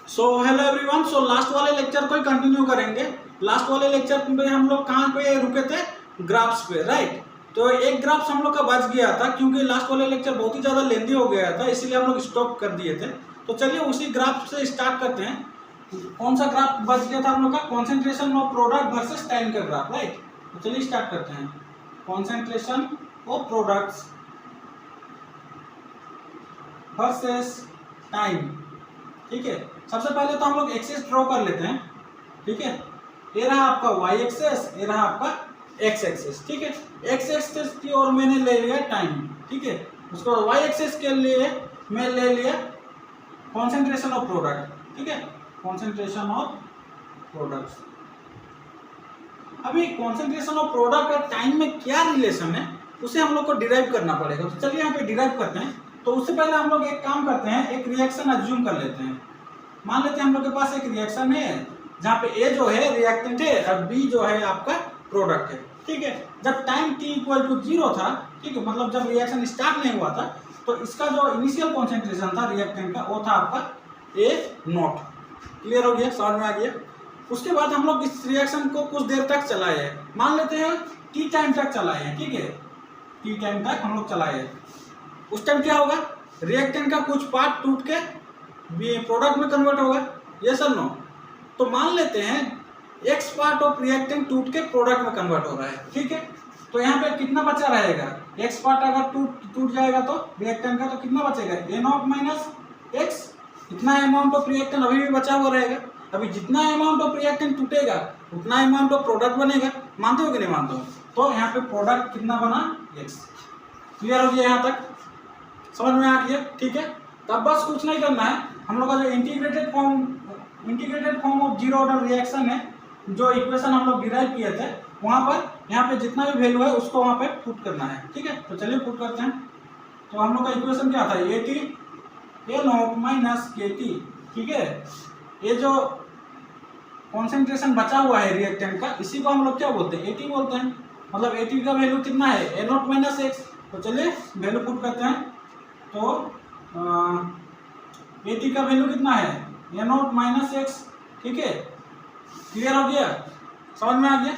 So hello everyone. So last वाले lecture को ही continue करेंगे। लास्ट वाले लेक्चर में हम लोग कहाँ पे रुके थे? ग्राफ्स पे, राइट। तो एक ग्राफ्स हम लोग का बच गया था क्योंकि लास्ट वाले लेक्चर बहुत ही ज़्यादा लेंदी हो गया था, इसीलिए हम लोग स्टॉप कर दिए थे। तो चलिए उसी ग्राफ से स्टार्ट करते हैं। कौन सा ग्राफ बच गया था हम लोग का? Concentration of product versus time का ग्राफ, राइट। तो चलिए स्टार्ट करते हैं। Concentration of products versus time, ठीक है। सबसे पहले तो हम लोग एक्सेस ड्रॉ कर लेते हैं, ठीक है। ये रहा आपका वाई एक्सेस, ये रहा आपका एक्स एक्सेस, ठीक है। एक्स एक्सेस की ओर मैंने ले लिया टाइम, ठीक है। उसके बाद वाई एक्सेस के लिए मैं ले लिया कॉन्सेंट्रेशन ऑफ प्रोडक्ट, ठीक है। Concentration of products. अभी कॉन्सेंट्रेशन ऑफ प्रोडक्ट और टाइम में क्या रिलेशन है उसे हम लोग को डिराइव करना पड़ेगा। तो चलिए यहाँ पे डिराइव करते हैं। तो उससे पहले हम लोग एक काम करते हैं, एक रिएक्शन अज्यूम कर लेते हैं। मान लेते हैं हम लोग के पास एक रिएक्शन है जहाँ पे ए जो है रिएक्टेंट है और बी जो है आपका प्रोडक्ट है, ठीक है। जब टाइम t इक्वल टू 0 था, ठीक है, मतलब जब रिएक्शन स्टार्ट नहीं हुआ था, तो इसका जो इनिशियल कॉन्सेंट्रेशन था रिएक्टेंट का वो था आपका ए नॉट। क्लियर हो गया? समझ में आ गया? उसके बाद हम लोग इस रिएक्शन को कुछ देर तक चलाए हैं, मान लेते हैं टी टाइम तक चलाए हैं, ठीक है। टी टाइम तक हम लोग चलाए हैं। उस टाइम क्या होगा? रिएक्टेंट का कुछ पार्ट टूट के प्रोडक्ट में कन्वर्ट होगा, यस और नो। तो मान लेते हैं एक्स पार्ट ऑफ रिएक्टेंट टूट के प्रोडक्ट में कन्वर्ट हो रहा है, ठीक है। तो यहाँ पे कितना बचा रहेगा? एक्स पार्ट अगर टूट जाएगा तो रिएक्टेंट का, तो कितना बचेगा? ए नॉट माइनस एक्स। इतना अमाउंट ऑफ रिएक्टेंट अभी भी बचा हुआ रहेगा। अभी जितना अमाउंट ऑफ रिएक्टेंट टूटेगा उतना अमाउंट ऑफ प्रोडक्ट बनेगा। मानते हो कि नहीं मानते हो? तो यहाँ पे प्रोडक्ट कितना बना? एक्स। क्लियर हो गया? यहाँ तक समझ में आ गया, ठीक है। तब बस कुछ नहीं करना है, हम लोग का जो integrated form of zero order reaction है, जो इक्वेशन हम लोग डिराइव किए थे, वहाँ पर यहाँ पे जितना भी वैल्यू है उसको वहाँ पे पुट करना है, ठीक है। तो चलिए पुट करते हैं। तो हम लोग का इक्वेशन क्या था? A T A not minus के टी, ठीक है। ये जो कॉन्सेंट्रेशन बचा हुआ है रिएक्टेंट का, इसी को हम लोग क्या बोलते हैं? ए टी बोलते हैं। मतलब ए टी का वैल्यू कितना है? ए नॉट माइनस एक्स। तो चलिए वैल्यू पुट करते हैं। तो ए टी का वैल्यू कितना है? ए नॉट माइनस एक्स, ठीक है। क्लियर हो गया? समझ में आ गया?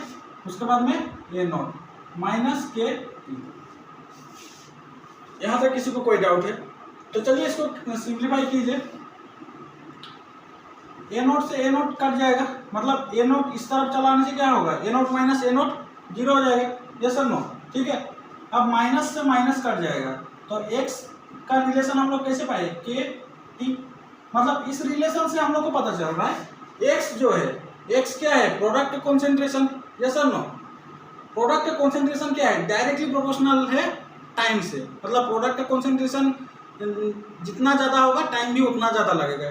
उसके बाद में ए नॉट माइनस के टी। यहां तक किसी को कोई डाउट है? तो चलिए इसको सिंप्लीफाई कीजिए। ए नॉट से ए नॉट कट जाएगा, मतलब ए नॉट इस तरफ चलाने से क्या होगा? ए नॉट माइनस ए नॉट 0 हो जाएगा, यस और नो, ठीक है। अब माइनस से माइनस कट जाएगा, तो एक्स का रिलेशन हम लोग कैसे पाए? के टी। मतलब इस रिलेशन से हम लोग को पता चल रहा है एक्स जो है, एक्स क्या है? प्रोडक्ट का कॉन्सेंट्रेशन, यस और नो। प्रोडक्ट का कॉन्सेंट्रेशन क्या है? डायरेक्टली प्रोपोर्शनल है टाइम से। मतलब प्रोडक्ट का कॉन्सेंट्रेशन जितना ज़्यादा होगा टाइम भी उतना ज़्यादा लगेगा,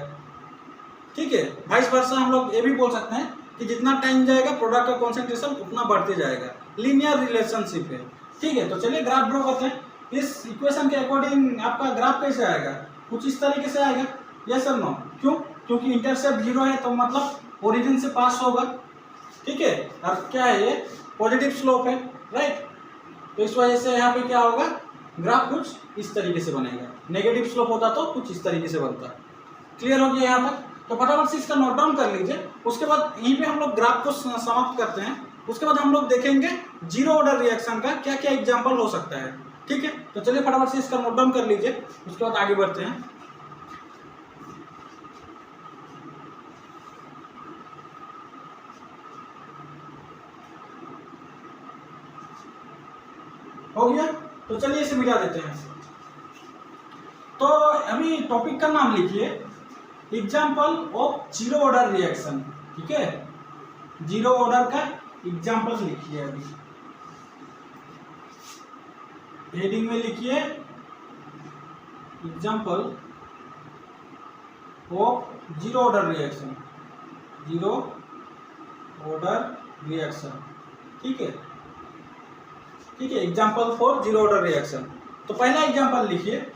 ठीक है। वाइस वर्सा हम लोग ये भी बोल सकते हैं कि जितना टाइम जाएगा प्रोडक्ट का कॉन्सेंट्रेशन उतना बढ़ते जाएगा। लीनियर रिलेशनशिप है, ठीक है। तो चलिए ग्राफ ड्रॉ करते हैं। इस इक्वेशन के अकॉर्डिंग आपका ग्राफ कैसे आएगा? कुछ इस तरीके से आएगा, यस और नो। क्यों? क्योंकि इंटरसेप्ट 0 है, तो मतलब ओरिजिन से पास होगा, ठीक है। और क्या है? ये पॉजिटिव स्लोप है, राइट। तो इस वजह से यहाँ पे क्या होगा? ग्राफ कुछ इस तरीके से बनेगा। नेगेटिव स्लोप होता तो कुछ इस तरीके से बनता। क्लियर हो गया यहाँ तक? तो फटाफट से इसका नोट डाउन कर लीजिए। उसके बाद यहीं पे हम लोग ग्राफ को समाप्त करते हैं। उसके बाद हम लोग देखेंगे जीरो ऑर्डर रिएक्शन का क्या क्या एग्जाम्पल हो सकता है, ठीक है। तो चलिए फटाफट से इसका नोट डाउन कर लीजिए, उसके बाद आगे बढ़ते हैं। हो गया? तो चलिए इसे मिला देते हैं। तो अभी टॉपिक का नाम लिखिए example of zero order reaction, ठीक है। जीरो ऑर्डर का एग्जाम्पल लिखिए। अभी हेडिंग में लिखिए example of zero order reaction, zero order reaction, ठीक है, ठीक है। Example for zero order reaction. तो पहला एग्जाम्पल लिखिए।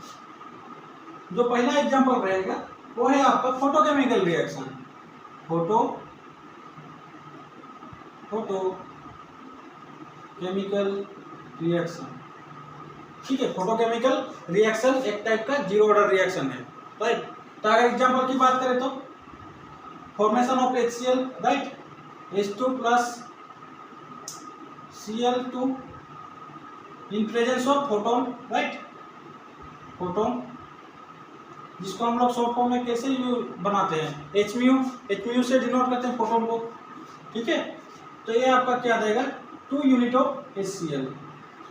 जो पहला एग्जाम्पल रहेगा वो है आपका फोटोकेमिकल रिएक्शन। फोटोकेमिकल रिएक्शन, ठीक है। फोटोकेमिकल रिएक्शन एक टाइप का जीरो ऑर्डर रिएक्शन है, राइट। तो अगर एग्जाम्पल की बात करें तो formation of HCl, right, H2 plus Cl2 in presence of photon, right, photon, जिसको हम लोग शॉर्ट फॉर्म में कैसे बनाते हैं, HMU से डिनोट करते हैं फोटोन को, ठीक है। तो ये आपका क्या देगा, 2 यूनिट ऑफ HCl।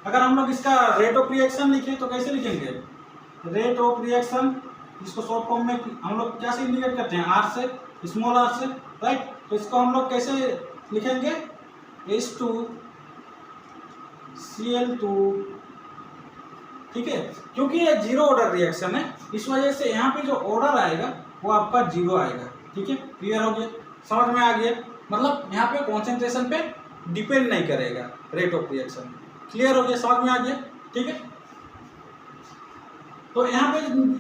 अगर हम लोग इसका रेट ऑफ रिएक्शन लिखें तो कैसे लिखेंगे, रेट ऑफ रिएक्शन, जिसको शॉर्ट फॉर्म में हम लोग क्या से इंडिकेट करते हैं, R से, स्मॉल r से, राइट। तो इसको हम लोग कैसे लिखेंगे, H2Cl2, ठीक है। क्योंकि ये जीरो ऑर्डर रिएक्शन है, इस वजह से यहाँ पे जो ऑर्डर आएगा वो आपका जीरो आएगा, ठीक है। क्लियर हो गया, समझ में आ गया, मतलब यहाँ पे कॉन्सेंट्रेशन पे डिपेंड नहीं करेगा रेट ऑफ रिएक्शन। क्लियर हो गया, समझ में आ गया, ठीक है। तो यहाँ पे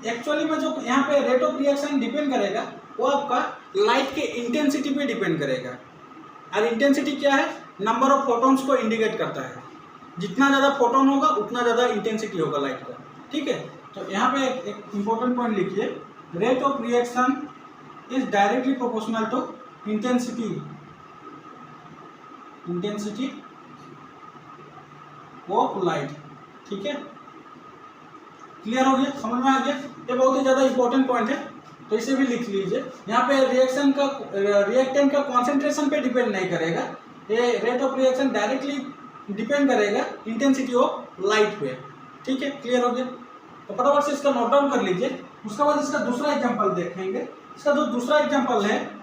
एक्चुअली में जो यहाँ पे रेट ऑफ रिएक्शन डिपेंड करेगा वो आपका लाइट के इंटेंसिटी पे डिपेंड करेगा। और इंटेंसिटी क्या है, नंबर ऑफ फोटॉन्स को इंडिकेट करता है। जितना ज़्यादा फोटोन होगा उतना ज़्यादा इंटेंसिटी होगा लाइट का, ठीक है। तो यहाँ पे एक इम्पोर्टेंट पॉइंट लिखिए, rate of reaction is directly proportional to intensity of light, ठीक है। क्लियर हो गया, समझ में आ गया, ये बहुत ही ज़्यादा इंपॉर्टेंट पॉइंट है, तो इसे भी लिख लीजिए। यहाँ पे रिएक्शन का रिएक्टेंट का कॉन्सेंट्रेशन पे डिपेंड नहीं करेगा, ये rate of reaction directly depend करेगा इंटेंसिटी ऑफ लाइट पे, ठीक है। क्लियर हो गया, तो फटाफट से इसका नोट डाउन कर लीजिए। उसके बाद इसका दूसरा एग्जांपल देखेंगे। इसका जो दूसरा एग्जांपल है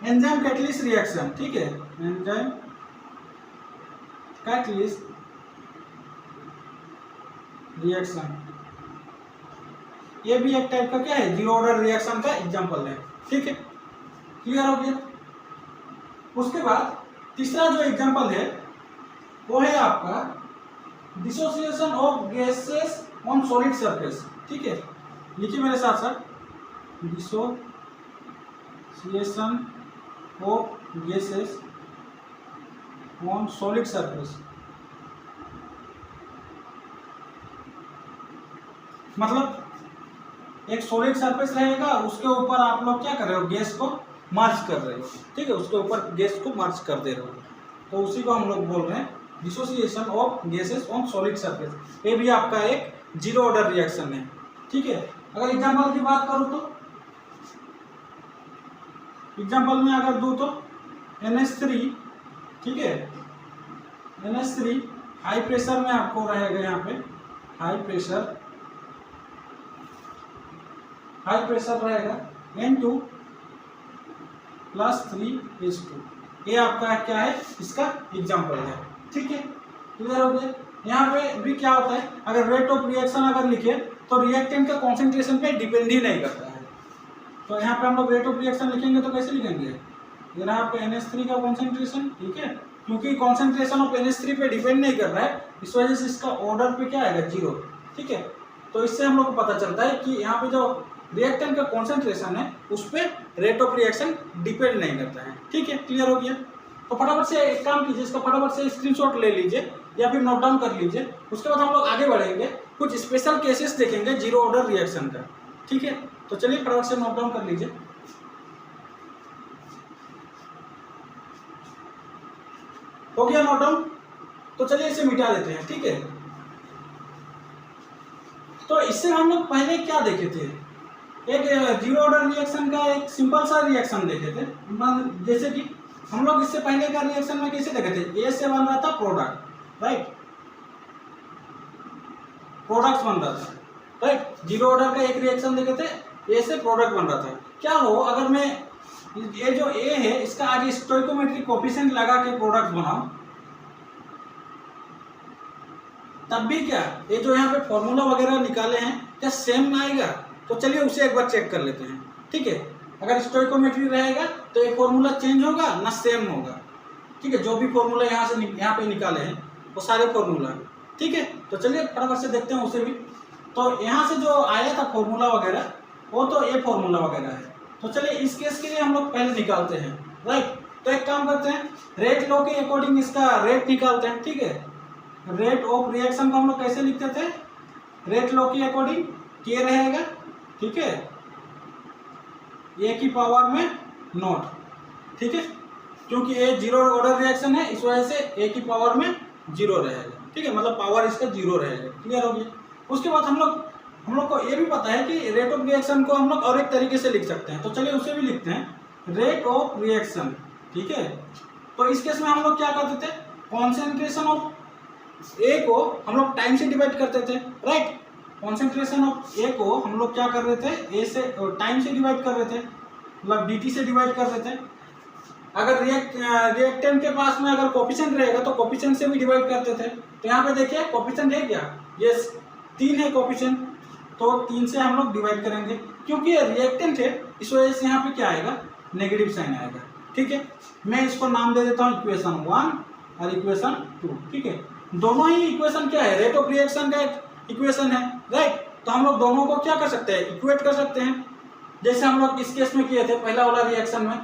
एंजाइम कैटलिस्ट रिएक्शन, ठीक है, एंजाइम कैटलिस्ट रिएक्शन, ये भी एक टाइप का क्या है, जीरो ऑर्डर रिएक्शन का एग्जांपल है, ठीक है। क्लियर हो गया। उसके बाद तीसरा जो एग्जांपल है वो है आपका dissociation of gases on solid surface, ठीक है। लिखिए मेरे साथ साथ, dissociation of gases on solid surface, मतलब एक सॉलिड सरफेस रहेगा, उसके ऊपर आप लोग क्या कर रहे हो, गैस को मार्च कर रहे हो, ठीक है, उसके ऊपर गैस को मार्च कर दे रहे हो, तो उसी को हम लोग बोल रहे हैं dissociation of gases on solid surface. ये भी आपका एक जीरो ऑर्डर रिएक्शन है, ठीक है। अगर एग्जांपल की बात करूं तो एग्जांपल में अगर दूं तो NH3, ठीक है, NH3 हाई प्रेशर में आपको रहेगा, यहाँ पे हाई प्रेशर रहेगा, N2 प्लस 3H2, ये आपका क्या है, इसका एग्जाम्पल है, ठीक है। क्लियर हो गया। यहाँ पे भी क्या होता है, अगर रेट ऑफ रिएक्शन अगर लिखे तो रिएक्टेंट का कॉन्सेंट्रेशन पे डिपेंड ही नहीं करता है। तो यहाँ पे हम लोग रेट ऑफ रिएक्शन लिखेंगे तो कैसे लिखेंगे, यहाँ पे NH3 का कॉन्सेंट्रेशन, ठीक है, क्योंकि कॉन्सेंट्रेशन ऑफ NH3 पे डिपेंड नहीं कर रहा है, इस वजह से इसका ऑर्डर पे क्या आएगा, जीरो, ठीक है। तो इससे हम लोग को पता चलता है कि यहाँ पे जो रिएक्टेंट का कॉन्सेंट्रेशन है उस पर रेट ऑफ रिएक्शन डिपेंड नहीं करता है, ठीक है। क्लियर हो गया। तो फटाफट से एक काम कीजिए, इसका फटाफट से स्क्रीनशॉट ले लीजिए या फिर नोट डाउन कर लीजिए। उसके बाद हम लोग आगे बढ़ेंगे, कुछ स्पेशल केसेस देखेंगे जीरो ऑर्डर रिएक्शन का, ठीक है। तो चलिए फटाफट से नोट डाउन कर लीजिए। हो गया नोट डाउन, तो चलिए इसे मिटा देते हैं, ठीक है। तो इससे हम लोग पहले क्या देखे थे, एक जीरो ऑर्डर रिएक्शन का एक सिंपल सा रिएक्शन देखे थे, जैसे कि हम लोग इससे पहले का रिएक्शन में कैसे देखे थे, ए से बन रहा था प्रोडक्ट, राइट, प्रोडक्ट्स बन रहा था, राइट। जीरो ऑर्डर का एक रिएक्शन देखे थे, ए से प्रोडक्ट बन रहा था। क्या हो अगर मैं ये जो ए है इसका आगे स्टोइकोमेट्रिक कोफिशिएंट लगा के प्रोडक्ट बनाऊं, तब भी क्या ये जो यहाँ पे फॉर्मूला वगैरह निकाले हैं क्या सेम आएगा, तो चलिए उसे एक बार चेक कर लेते हैं, ठीक है। अगर स्टोइकोमेट्री रहेगा तो ये फॉर्मूला चेंज होगा ना सेम होगा, ठीक है। जो भी फॉर्मूला यहाँ से यहाँ पे निकाले हैं वो सारे फॉर्मूला, ठीक है। तो चलिए फटाफट से देखते हैं उसे भी। तो यहाँ से जो आया था फॉर्मूला वगैरह वो तो ये फॉर्मूला वगैरह है, तो चलिए इस केस के लिए हम लोग पहले निकालते हैं, राइट। तो एक काम करते हैं, रेट लॉ के अकॉर्डिंग इसका रेट निकालते हैं, ठीक है। रेट ऑफ रिएक्शन को हम लोग कैसे लिखते थे, रेट लॉ के अकॉर्डिंग के रहेगा, ठीक है, ए की पावर में नॉट, ठीक है, क्योंकि ए जीरो ऑर्डर रिएक्शन है, इस वजह से ए की पावर में जीरो रहेगा, ठीक है, मतलब पावर इसका जीरो रहेगा। क्लियर हो गया। उसके बाद हम लोग को ये भी पता है कि रेट ऑफ रिएक्शन को हम लोग और एक तरीके से लिख सकते हैं, तो चलिए उसे भी लिखते हैं, रेट ऑफ रिएक्शन, ठीक है। तो इस केस में हम लोग क्या करते थे, कॉन्सेंट्रेशन ऑफ ए को हम लोग टाइम से डिवाइड करते थे, राइट। कॉन्सेंट्रेशन ऑफ ए को हम लोग क्या कर रहे थे, ए से टाइम से डिवाइड कर रहे थे, मतलब dt से डिवाइड कर रहे थे। अगर रिएक्टेंट के पास में अगर कोफिशिएंट रहेगा तो कोफिशिएंट से भी डिवाइड करते थे। तो यहाँ पे देखिए कोफिशिएंट है क्या, ये 3 है कोफिशिएंट, तो 3 से हम लोग डिवाइड करेंगे, क्योंकि ये रिएक्टेंट है इस वजह से यहाँ पे क्या आएगा, नेगेटिव साइन आएगा, ठीक है। मैं इसको नाम दे देता हूँ इक्वेशन 1 और इक्वेशन 2, ठीक है। दोनों ही इक्वेशन क्या है, रेट ऑफ रिएक्शन का एक इक्वेशन है, राइट। तो हम लोग दोनों को क्या कर सकते हैं, इक्वेट कर सकते हैं, जैसे हम लोग इस केस में किए थे पहला वाला रिएक्शन में,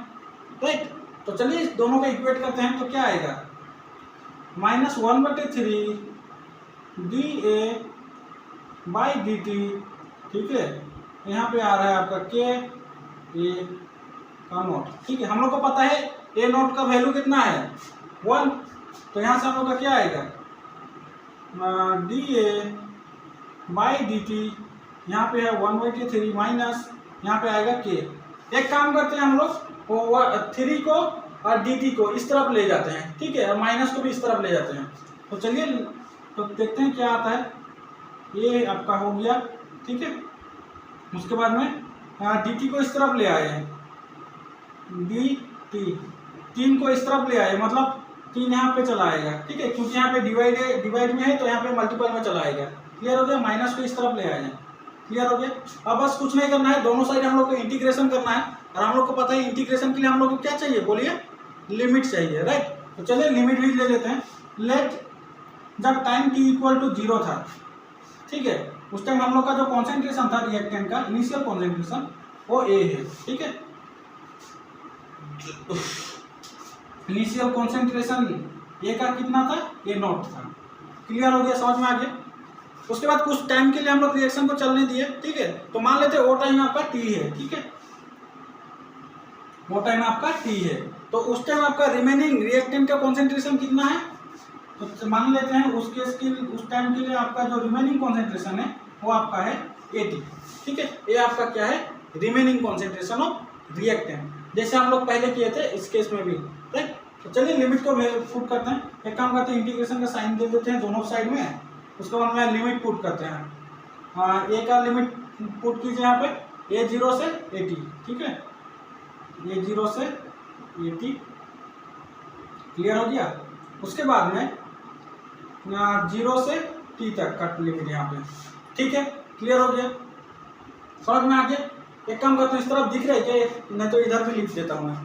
राइट। तो चलिए इस दोनों को इक्वेट करते हैं, तो क्या आएगा, -1/3 dA/dt, ठीक है। यहाँ पे आ रहा है आपका KA का नोट, ठीक है। हम लोग को पता है A नोट का वैल्यू कितना है 1, तो यहाँ से हम लोग का क्या आएगा dA/dt, यहाँ पे है 1/3 माइनस यहाँ पे आएगा K। एक काम करते हैं हम लोग 3 को और dt को इस तरफ ले जाते हैं, ठीक है, और माइनस को भी इस तरफ ले जाते हैं। तो चलिए तो देखते हैं क्या आता है, ये आपका हो गया, ठीक है। उसके बाद में dt को इस तरफ ले आए हैं, dt 3 को इस तरफ ले आए, मतलब 3 यहाँ पे चला आएगा, ठीक है, क्योंकि यहाँ पे डिवाइड में है तो यहाँ पे मल्टीपल में चला आएगा। क्लियर हो गया, माइनस को इस तरफ ले आए हैं, क्लियर हो गया। अब बस कुछ नहीं करना है, दोनों साइड हम लोग को इंटीग्रेशन करना है, और हम लोग को पता है इंटीग्रेशन के लिए हम लोग को क्या चाहिए, बोलिए, लिमिट चाहिए, राइट। तो चलिए लिमिट भी ले लेते हैं। लेट जब टाइम t इक्वल टू 0 था, ठीक है, उस टाइम हम लोग का जो कॉन्सेंट्रेशन था रिएक्टेंट का, इनिशियल कॉन्सेंट्रेशन वो A है, ठीक है। इनिशियल कॉन्सेंट्रेशन A का कितना था, A नॉट था। क्लियर हो गया, समझ में आ गया। उसके बाद कुछ टाइम के लिए हम लोग रिएक्शन को चलने दिए, ठीक है। तो मान लेते हैं वो टाइम आपका T है, ठीक है, वो टाइम आपका T है। तो उस टाइम आपका रिमेनिंग रिएक्टेंट का कॉन्सेंट्रेशन कितना है, तो मान लेते हैं उस टाइम के लिए आपका जो रिमेनिंग कॉन्सेंट्रेशन है वो आपका है 80, ठीक है। ये आपका क्या है, रिमेनिंग कॉन्सेंट्रेशन ऑफ रिएक्टेंट, जैसे हम लोग पहले किए थे इस केस में भी, राइट। तो चलिए लिमिट को पुट करते हैं। एक काम करते हैं, इंटीग्रेशन का साइन दे देते हैं दोनों साइड में, उसके बाद में लिमिट पुट करते हैं। ए का लिमिट पुट कीजिए यहाँ पे, A 0 से 80, ठीक है, A 0 से 80, क्लियर हो गया। उसके बाद में 0 से T तक का लिमिट यहाँ पे, ठीक है, क्लियर हो गया, समझ में आ गया। एक काम करते हैं, इस तरफ दिख रहा है क्या, नहीं तो इधर भी लिख देता हूँ मैं,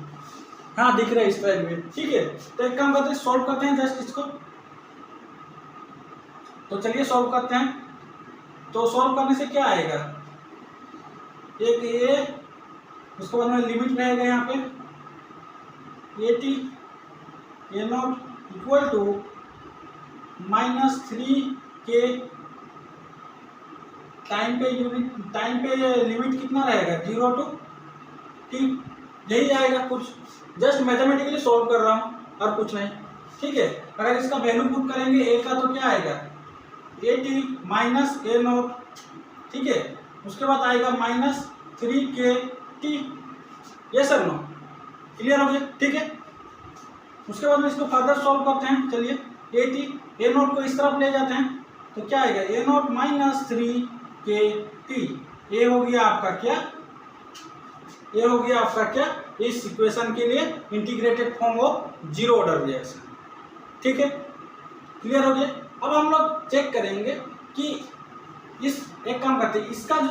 हाँ दिख रहा है इस तरह में, ठीक है। तो एक काम करते हैं, सॉल्व करते हैं जस्ट इसको, तो चलिए सॉल्व करते हैं। तो सॉल्व करने से क्या आएगा, एक ये, उसके बाद में लिमिट रहेगा यहाँ पे 80 A not equal to -3K, time पे लिमिट कितना रहेगा 0 to T, यही आएगा कुछ, जस्ट मैथमेटिकली सॉल्व कर रहा हूँ और कुछ नहीं, ठीक है। अगर इसका वैल्यू पुट करेंगे A का तो क्या आएगा 80 माइनस A नॉट, ठीक है। उसके बाद आएगा -3KT, ये सब नो, क्लियर हो गया, ठीक है। उसके बाद में इसको फर्दर सॉल्व करते हैं। चलिए 80 A नॉट को इस तरफ ले जाते हैं, तो क्या आएगा A नॉट -3KT, ये हो गया आपका क्या, ये हो गया आपका क्या, इस इक्वेशन के लिए integrated form of zero order reaction, ठीक है, क्लियर हो गया। अब हम लोग चेक करेंगे कि एक काम करते हैं,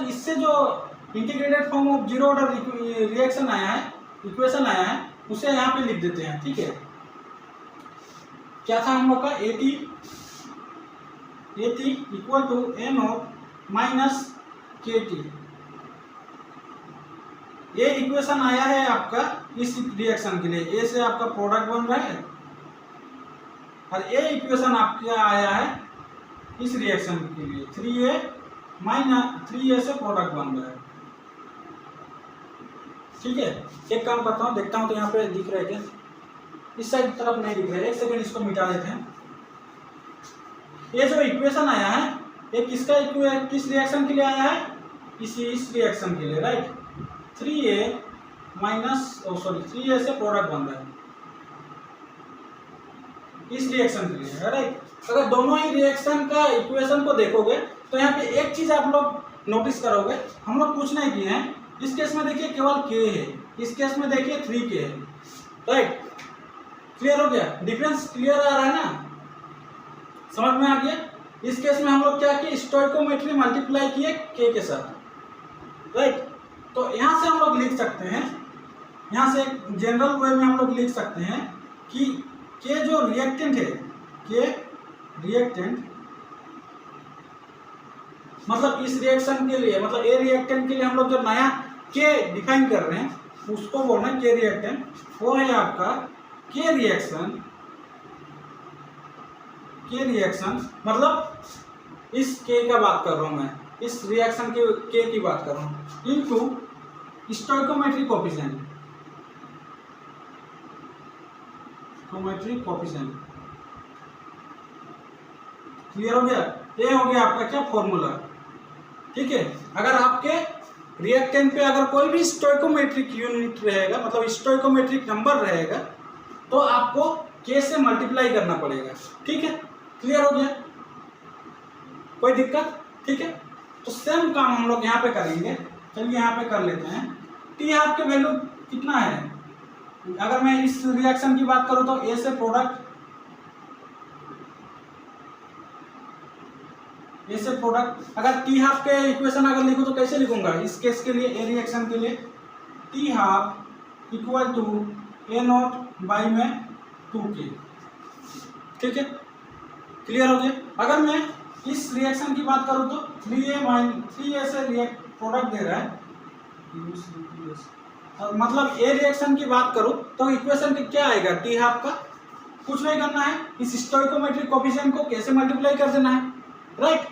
इससे जो integrated form of zero order reaction आया है, इक्वेशन आया है, उसे यहाँ पे लिख देते हैं, ठीक है। क्या था हम लोग का 80 equal to A not minus KT, ये इक्वेशन आया है आपका इस रिएक्शन के लिए, A से आपका प्रोडक्ट बन रहा है, और ये इक्वेशन आपका आया है इस रिएक्शन के लिए 3A से प्रोडक्ट बन रहा है, ठीक है, एक काम करता हूँ, देखता हूँ तो यहाँ पे दिख रहे क्या, इस साइड तरफ नहीं दिख रहे, एक सेकेंड इसको मिटा देते हैं। ये जो इक्वेशन आया है ये किसका किस रिएक्शन के लिए आया है, इस रिएक्शन के लिए, राइट। 3a माइनस 3a से प्रोडक्ट बन रहा है इस रिएक्शन के लिए, राइट। अगर दोनों ही रिएक्शन का इक्वेशन को देखोगे तो यहाँ पे एक चीज आप लोग नोटिस करोगे, हम लोग कुछ नहीं किए हैं। इस केस में देखिए केवल k है, इस केस में देखिए 3k है, राइट। क्लियर हो गया, डिफरेंस क्लियर आ रहा है ना, समझ में आ गया। इस केस में हम लोग क्या किए, स्टोइकोमेट्री मल्टीप्लाई किए k के साथ, राइट। तो यहाँ से हम लोग लिख सकते हैं, यहाँ से जनरल वे में हम लोग लिख सकते हैं कि k जो रिएक्टेंट है, k रिएक्टेंट मतलब इस रिएक्शन के लिए, मतलब ए रिएक्टेंट के लिए हम लोग जो नया k डिफाइन कर रहे हैं उसको बोल रहे हैं k रिएक्टेंट, वो है आपका k रिएक्शन मतलब इस k का बात कर रहा हूं मैं, इस रिएक्शन के k की बात कर रहा हूं, इनटू स्टोइकोमेट्रिक कोफिशिएंट। क्लियर हो गया, ये हो गया आपका क्या फॉर्मूला, ठीक है। अगर आपके रिएक्टेंट पे अगर कोई भी स्टोइकोमेट्रिक यूनिट रहेगा, मतलब स्टोइकोमेट्रिक नंबर रहेगा, तो आपको k से मल्टीप्लाई करना पड़ेगा, ठीक है। क्लियर हो गया, कोई दिक्कत, ठीक है। तो सेम काम हम लोग यहाँ पे करेंगे, चलिए यहाँ पे कर लेते हैं। टी हाफ के वैल्यू कितना है, अगर मैं इस रिएक्शन की बात करूँ तो ए से प्रोडक्ट, अगर टी हाफ के इक्वेशन अगर लिखूं तो कैसे लिखूंगा, इस केस के लिए ए रिएक्शन के लिए T half equal to A not by में 2k, ठीक है। क्लियर हो गया। अगर मैं इस रिएक्शन की बात करूं तो 3a से प्रोडक्ट दे रहा है, मतलब ए रिएक्शन की बात करूं तो इक्वेशन के क्या आएगा, टी हाफ का कुछ नहीं करना है, इस स्टोइकोमेट्रिक कोफिशिएंट को कैसे मल्टीप्लाई कर देना है, राइट,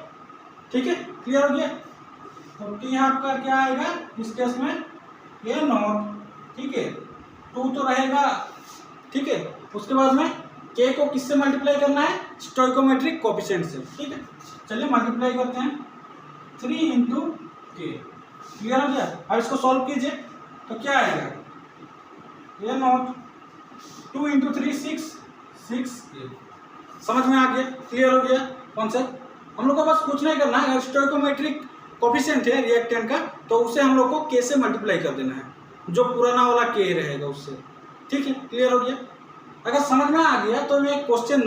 ठीक है। क्लियर हो गया। तो टी हाफ का क्या आएगा इस केस में ए नॉट, ठीक है, 2 तो रहेगा, ठीक है। उसके बाद में k को किससे मल्टीप्लाई करना है, स्टोइकोमेट्रिक कोफिशिएंट से, ठीक है। चलिए मल्टीप्लाई करते हैं, 3 इंटू k। क्लियर हो गया। अब इसको सॉल्व कीजिए तो क्या आएगा, ए नॉट 2 इंटू 3 6 समझ में आ गया, क्लियर हो गया कॉन्सेप्ट। हम लोग को बस कुछ नहीं करना है, स्टोइकोमेट्रिक कोफिशिएंट है रिएक्टेंट का, तो उसे हम लोग को k से मल्टीप्लाई कर देना है, जो पुराना वाला k रहेगा उससे, ठीक है। क्लियर हो गया। अगर समझ में आ गया तो मैं एक क्वेश्चन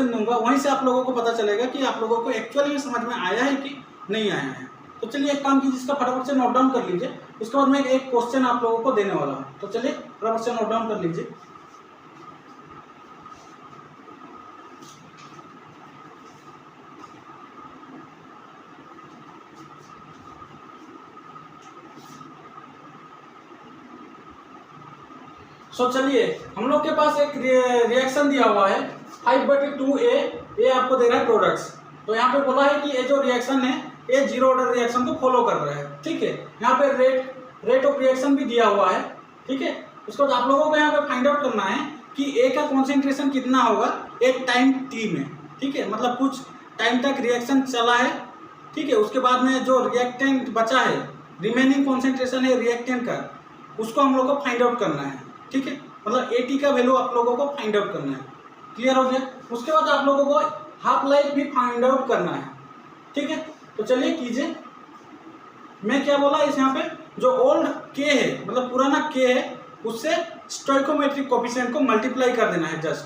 दूंगा, वहीं से आप लोगों को पता चलेगा कि आप लोगों को एक्चुअली में समझ में आया है कि नहीं आया है। तो चलिए एक काम कीजिए, इसका फटाफट से नोट डाउन कर लीजिए, उसके बाद मैं एक क्वेश्चन आप लोगों को देने वाला हूँ। तो चलिए फटाफट से नोट डाउन कर लीजिए। चलिए हम लोग के पास एक रिएक्शन दिया हुआ है 5/2a, ये आपको दे रहा है प्रोडक्ट्स। तो यहाँ पे बोला है कि ये जो रिएक्शन है ये जीरो ऑर्डर रिएक्शन को फॉलो कर रहा है, ठीक है। यहाँ पे रेट ऑफ रिएक्शन भी दिया हुआ है, ठीक है। उसके बाद आप लोगों को यहाँ पे फाइंड आउट करना है कि ए का कॉन्सेंट्रेशन कितना होगा एक टाइम t में, ठीक है, मतलब कुछ टाइम तक रिएक्शन चला है, ठीक है। उसके बाद में जो रिएक्टेंट बचा है, रिमेनिंग कॉन्सेंट्रेशन है रिएक्टेंट का, उसको हम लोग को फाइंड आउट करना है, ठीक है। मतलब AT का वैल्यू आप लोगों को फाइंड आउट करना है। क्लियर हो गया। उसके बाद आप लोगों को हाफ लाइफ भी फाइंड आउट करना है, ठीक है। तो चलिए कीजिए। मैं क्या बोला इस यहाँ पे, जो ओल्ड k है, मतलब पुराना k है, उससे स्टोइकोमेट्रिक कोफिशिएंट को मल्टीप्लाई कर देना है जस्ट,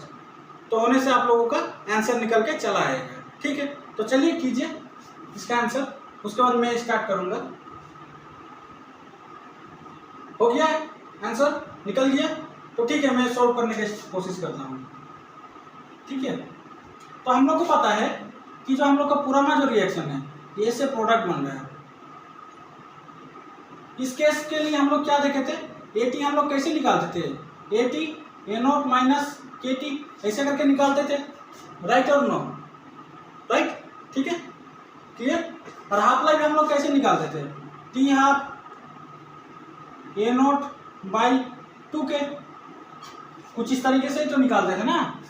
तो होने से आप लोगों का आंसर निकल के चला आएगा, ठीक है। तो चलिए कीजिए इसका आंसर, उसके बाद मैं स्टार्ट करूंगा। हो गया आंसर, निकल गया, तो ठीक है, मैं सॉल्व करने की कोशिश करता हूँ, ठीक है। तो हम लोग को पता है कि जो हम लोग का पुराना जो रिएक्शन है ए से प्रोडक्ट बन रहा है, इस केस के लिए हम लोग क्या देखे थे, AT हम लोग कैसे निकालते थे, AT A not minus KT ऐसे करके निकालते थे, राइट और नो, राइट, ठीक है, क्लियर। और हाफ लाइफ हम लोग कैसे निकालते थे, T half A not by 2k। कुछ इस तरीके से तो निकालते थे ना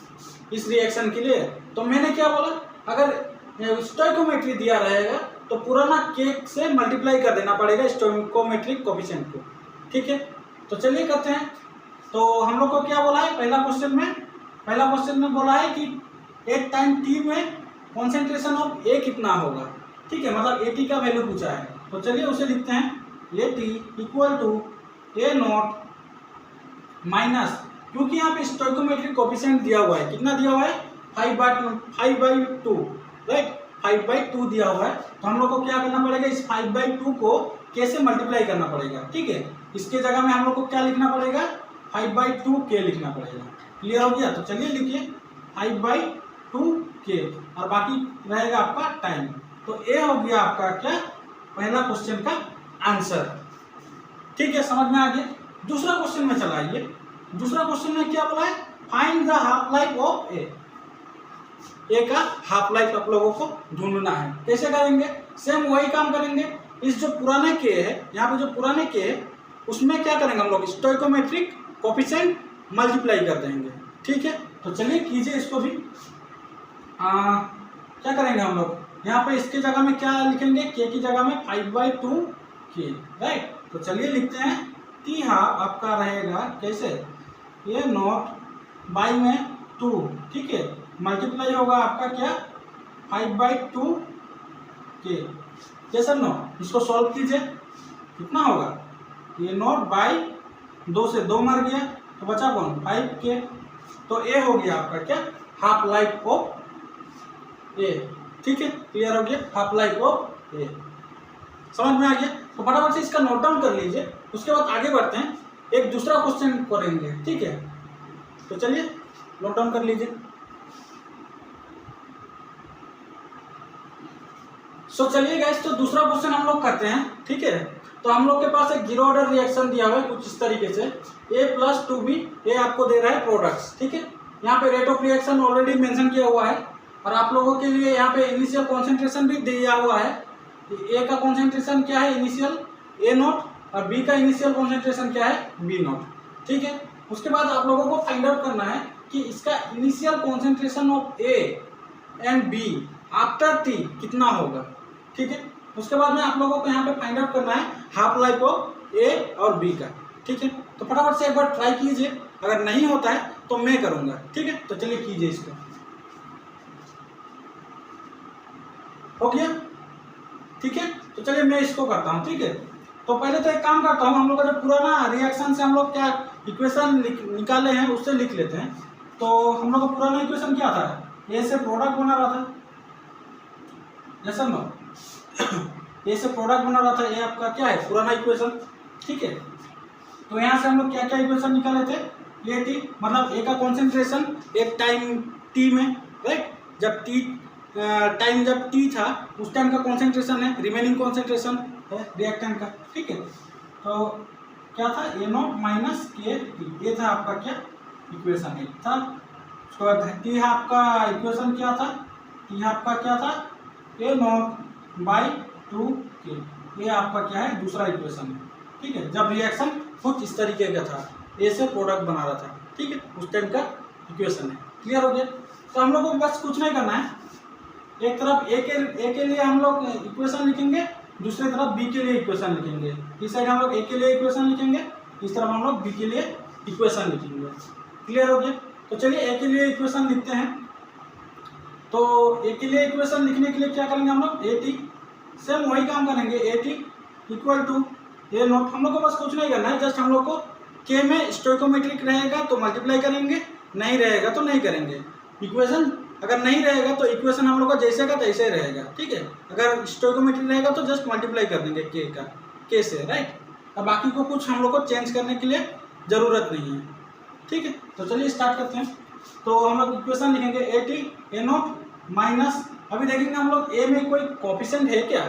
इस रिएक्शन के लिए। तो मैंने क्या बोला, अगर स्टोइकोमेट्री दिया रहेगा तो पुराना k से मल्टीप्लाई कर देना पड़ेगा स्टोइकोमेट्रिक कोफिशिएंट को, ठीक है। तो चलिए करते हैं। तो हम लोग को क्या बोला है, पहला क्वेश्चन में बोला है कि एक टाइम t में कॉन्सेंट्रेशन ऑफ A कितना होगा, ठीक है, मतलब AT का वैल्यू पूछा है। तो चलिए उसे लिखते हैं, AT equal to A not minus, क्योंकि यहाँ पे स्टोइकोमेट्रिक कोफिशिएंट दिया हुआ है, कितना दिया हुआ है 5/2, राइट, 5/2 दिया हुआ है। तो हम लोग को क्या करना पड़ेगा, इस 5/2 को k से मल्टीप्लाई करना पड़ेगा, ठीक है। इसके जगह में हम लोग को क्या लिखना पड़ेगा, 5/2k लिखना पड़ेगा। क्लियर हो गया। तो चलिए लिखिए 5/2k और बाकी रहेगा आपका टाइम। तो ये हो गया आपका क्या, पहला क्वेश्चन का आंसर, ठीक है, समझ में आ गया। दूसरा क्वेश्चन में चला आइए। दूसरा क्वेश्चन में क्या बोला है, find the half life of A का हाफ लाइफ आप लोगों को ढूंढना है। कैसे करेंगे, सेम वही काम करेंगे। इस जो पुराने के है, यहाँ पे जो पुराने के है उसमें क्या करेंगे हम लोग, स्टोइकोमेट्रिक कोफिशिएंट मल्टीप्लाई कर देंगे, ठीक है। तो चलिए कीजिए इसको भी। क्या करेंगे हम लोग, यहाँ पे इसके जगह में क्या लिखेंगे, के की जगह में 5/2k, राइट। तो चलिए लिखते हैं, टी हाफ आपका रहेगा कैसे, ये नॉट बाई में 2, ठीक है, मल्टीप्लाई होगा आपका क्या 5/2k, कैसे नो, इसको सॉल्व कीजिए, कितना होगा, ये नॉट बाई 2 से 2 मर गया तो बचा कौन 5k। तो ए हो गया आपका क्या, हाफ लाइफ ऑफ ए, ठीक है, क्लियर हो गया, हाफ लाइफ ऑफ ए, समझ में आ गया। तो फटाफट से इसका नोट डाउन कर लीजिए, उसके बाद आगे बढ़ते हैं, एक दूसरा क्वेश्चन करेंगे, ठीक है। तो चलिए नोट डाउन कर लीजिए। सो चलिए गाइस, तो दूसरा क्वेश्चन हम लोग करते हैं, ठीक है। तो हम लोग के पास एक जीरो ऑर्डर रिएक्शन दिया हुआ है कुछ इस तरीके से, A+2B, ये आपको दे रहा है प्रोडक्ट्स, ठीक है। यहाँ पे rate of reaction already mention किया हुआ है और आप लोगों के लिए यहाँ पे इनिशियल कॉन्सेंट्रेशन भी दिया हुआ है। ए का कॉन्सेंट्रेशन क्या है इनिशियल, A0, और बी का इनिशियल कॉन्सेंट्रेशन क्या है, B0, ठीक है। उसके बाद आप लोगों को फाइंड आउट करना है कि इसका initial concentration of A and B after T कितना होगा, ठीक है। उसके बाद में आप लोगों को यहाँ पे फाइंड आउट करना है हाफ लाइफ ऑफ A और B का, ठीक है। तो फटाफट से एक बार ट्राई कीजिए, अगर नहीं होता है तो मैं करूँगा, ठीक है। तो चलिए कीजिए इसको, हो गया, ठीक है। तो चलिए मैं इसको करता हूँ, ठीक है। तो पहले तो एक काम करता हूँ, हम लोग का जो पुराना रिएक्शन से हम लोग क्या इक्वेशन निकाले हैं उससे लिख लेते हैं। तो हम लोग का पुराना इक्वेशन क्या था, ए से प्रोडक्ट बना रहा था, जैसा नो ए से प्रोडक्ट बना रहा था, ये आपका क्या है पुराना इक्वेशन, ठीक है। तो यहाँ से हम लोग क्या क्या इक्वेशन निकाले थे, ये थी मतलब ए का कॉन्सेंट्रेशन एक टाइम टी में, राइट, जब टी टाइम जब टी था उस टाइम का कॉन्सेंट्रेशन है, रिमेनिंग कॉन्सेंट्रेशन है रिएक्टेंट का, ठीक है। तो क्या था, A0 माइनस के टी, ये था आपका क्या इक्वेशन एक था। उसके बाद टी आपका इक्वेशन क्या था, टी आपका क्या था, A0/2k, ये आपका क्या है दूसरा इक्वेशन है, ठीक है। जब रिएक्शन कुछ इस तरीके का था, ए से प्रोडक्ट बना रहा था, ठीक है, उस टाइम का इक्वेशन है, क्लियर हो गया। तो हम लोग को बस कुछ नहीं करना है, एक तरफ ए के लिए हम लोग इक्वेशन लिखेंगे, दूसरी तरफ बी के लिए इक्वेशन लिखेंगे। इस साइड हम लोग ए के लिए इक्वेशन लिखेंगे, इस तरफ हम लोग बी के लिए इक्वेशन लिखेंगे, क्लियर हो गया। तो चलिए ए के लिए इक्वेशन लिखते हैं। तो ए के लिए इक्वेशन लिखने के लिए क्या करेंगे हम लोग, ए टी, सेम वही काम करेंगे, A T equal to A0। हम लोग को बस कुछ नहीं करना है, जस्ट हम लोग को के में स्टोइकोमेट्रिक रहेगा तो मल्टीप्लाई करेंगे, नहीं रहेगा तो नहीं करेंगे। इक्वेशन अगर नहीं रहेगा तो इक्वेशन हम लोग का जैसे का तैसे रहेगा, ठीक है। अगर स्टोइकोमेट्रिक रहेगा तो जस्ट मल्टीप्लाई कर देंगे के से, राइट। अब बाकी को कुछ हम लोग को चेंज करने के लिए ज़रूरत नहीं है, ठीक है। तो चलिए स्टार्ट करते हैं। तो हम लोग इक्वेशन लिखेंगे A0 माइनस, अभी देखेंगे हम लोग ए में कोई कोफिशिएंट है क्या,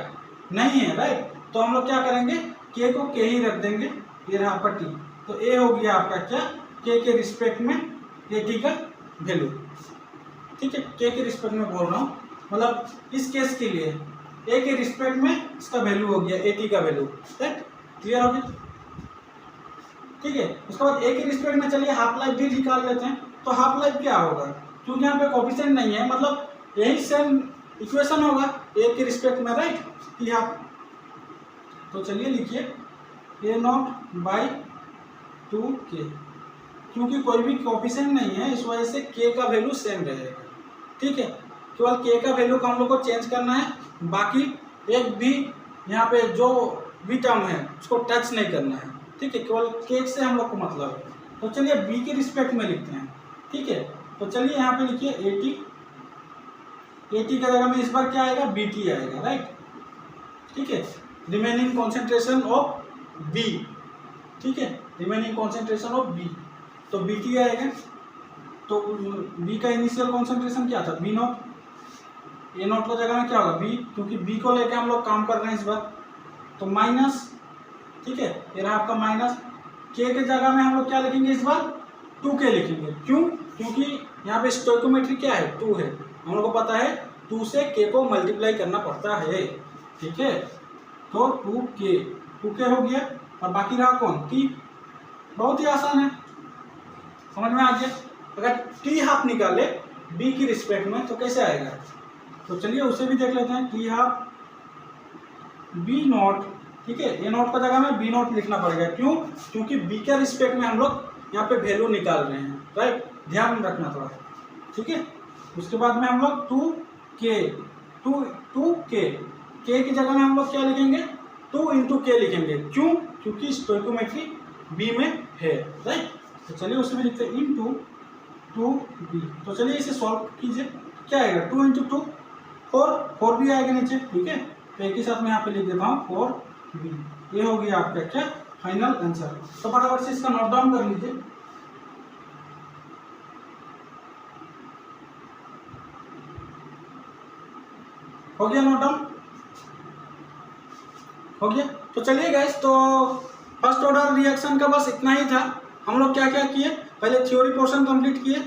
नहीं है, राइट। तो हम लोग क्या करेंगे, के को के ही रख देंगे, ये रहा आपका टी। तो ए हो गया आपका क्या, के रिस्पेक्ट में ए टी का वैल्यू, ठीक है। के रिस्पेक्ट में बोल रहा हूँ, मतलब इस केस के लिए ए के रिस्पेक्ट में इसका वैल्यू हो गया ए टी का वैल्यू, राइट, क्लियर हो गया। ठीक है। उसके बाद ए के रिस्पेक्ट में चलिए हाफ लाइफ भी निकाल लेते हैं। तो हाफ लाइफ क्या होगा, क्योंकि यहाँ पे कोफिशिएंट नहीं है, मतलब यही सेम इक्वेशन होगा ए के रिस्पेक्ट में, राइट, टी हाफ। तो चलिए लिखिए a0/2k, क्योंकि कोई भी कोफिशिएंट नहीं है इस वजह से k का वैल्यू सेम रहेगा, ठीक है। केवल k का वैल्यू को हम लोग को चेंज करना है, बाकी एक भी यहाँ पे जो भी टर्म है उसको टच नहीं करना है, ठीक है। केवल k से हम लोग को मतलब है। तो चलिए b के रिस्पेक्ट में लिखते हैं, ठीक है। तो चलिए यहाँ पे लिखिए AT की जगह में इस बार क्या आएगा, BT आएगा, राइट, ठीक है। रिमेनिंग कॉन्सेंट्रेशन ऑफ B, ठीक है, रिमेनिंग कॉन्सेंट्रेशन ऑफ B, तो BT आएगा। तो B का इनिशियल कॉन्सेंट्रेशन क्या था, B0, A0 की जगह में क्या होगा B, क्योंकि B को लेके हम लोग काम कर रहे हैं इस बार, तो माइनस, ठीक है, ये रहा आपका माइनस। K के जगह में हम लोग क्या लिखेंगे इस बार, 2K लिखेंगे, क्यों, क्योंकि यहाँ पे स्टोइकोमेट्री क्या है, 2 है, हम लोग को पता है 2 से K को मल्टीप्लाई करना पड़ता है, ठीक है। तो 2K हो गया, और बाकी रहा कौन, T। बहुत ही आसान है, समझ में आ गया। अगर T हाफ निकाले B की रिस्पेक्ट में तो कैसे आएगा, तो चलिए उसे भी देख लेते हैं। T हाफ B0, ठीक है, A0 का जगह में B0 लिखना पड़ेगा, क्यों, क्योंकि B के रिस्पेक्ट में हम लोग यहाँ पे वैल्यू निकाल रहे हैं, राइट, ध्यान में रखना थोड़ा, ठीक है। उसके बाद में हम लोग 2K की जगह में हम लोग क्या लिखेंगे, 2 × K लिखेंगे, क्यों, क्योंकि स्टोइकोमेट्री B में है, राइट। तो चलिए उसमें लिखते हैं × 2B। तो चलिए इसे सॉल्व कीजिए, क्या आएगा, 2 × 2 4 भी आएगा नीचे, ठीक है। तो एक ही साथ में यहाँ पे लिख देता हूँ 4B। ये हो गया आपका क्या फाइनल आंसर। तो फटाफट से इसका नोट डाउन कर लीजिए। हो गया नोट डाउन, हो गया। तो चलिए गाइस, तो फर्स्ट ऑर्डर रिएक्शन का बस इतना ही था। हम लोग क्या क्या किए, पहले थ्योरी पोर्शन कंप्लीट किए,